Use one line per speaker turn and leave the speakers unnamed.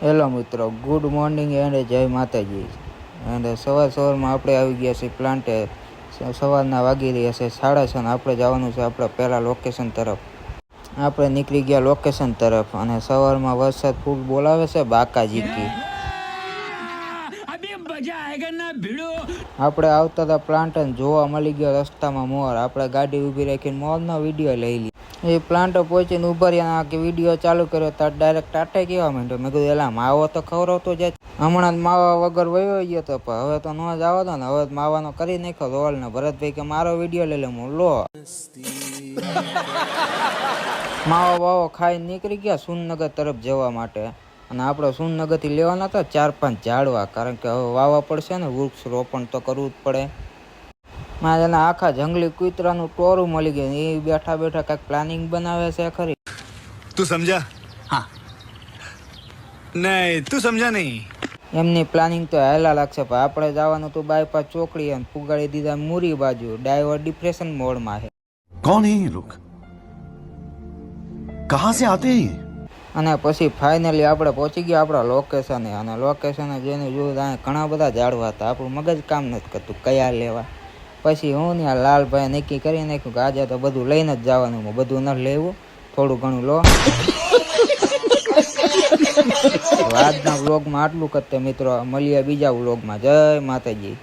Hello મિત્રો, good morning and જય માતાજી. એન્ડ સવારમાં આપણે આવી ગયા છીએ પ્લાન્ટે. સવારના વાગી રહ્યા છે 6:30. આપણે જવાનું છે આપણે પહેલાં લોકેશન તરફ. આપણે નીકળી ગયા લોકેશન તરફ અને સવારમાં વરસાદ ફૂલ બોલાવે છે બાકાજીકી. આપણે આવતા હતા પ્લાન્ટ અને જોવા મળી ગયો રસ્તામાં મોર. આપણે ગાડી ઊભી રાખીને મોરનો વિડીયો લઈ લીધો. એ પ્લાન્ટ પહોંચીને ઉભા રહ્યા કે વિડીયો ચાલુ કર્યો ત્યારે ડાયરેક્ટ ટાટા કહેવા માંડ્યો. મેં કીધું એલા માવો તો ખવડાવતો જાય. હમણાં માવા વગર વયો ગયો તો પણ હવે તો ન જ આવતો ને. હવે માવાનો કરી નાખ્યો રોલ ને. ભરતભાઈ કે મારો વિડીયો લઈ લે. હું લો માવો વાવો ખાઈને નીકળી ગયા સુનનગર તરફ જવા માટે. અને આપણે સુનનગરથી લેવાના હતા 4-5 ઝાડવા, કારણ કે હવે વાવવા પડશે ને, વૃક્ષ રોપણ તો કરવું જ પડે. મારે એના આખા જંગલી કૂતરાનું ટોરું મળી ગયું. એ બેઠા બેઠા કાંઈક પ્લાનિંગ બનાવે છે ખરી.
તું સમજા? હા. નહીં, તું સમજા નહીં.
એમની પ્લાનિંગ તો હેલા લાગશે, પણ આપણે જવાનું તો બાયપાસ ચોકડી અને પુગાડી દીધા મુરી બાજુ. ડ્રાઈવર ડિપ્રેશન મોડમાં છે.
કોણ હે ये लोग? कहां से आते हैं?
અને પછી ફાઇનલી આપણે પહોંચી ગયા આપણા લોકેશને. અને લોકેશને જોઈને જોયું ત્યાં ઘણા બધા ઝાડવા હતા. આપણું મગજ કામ નથી કરતું કયા લેવા. પછી હું ને આ લાલભાઈ નક્કી કરી નાખ્યું કે આજે તો બધું લઈને જ જવાનું. બધું ન લેવું, થોડું ઘણું લો. આજના વ્લોગમાં આટલું કરતે મિત્રો. મળીએ બીજા વ્લોગમાં. જય માતાજી.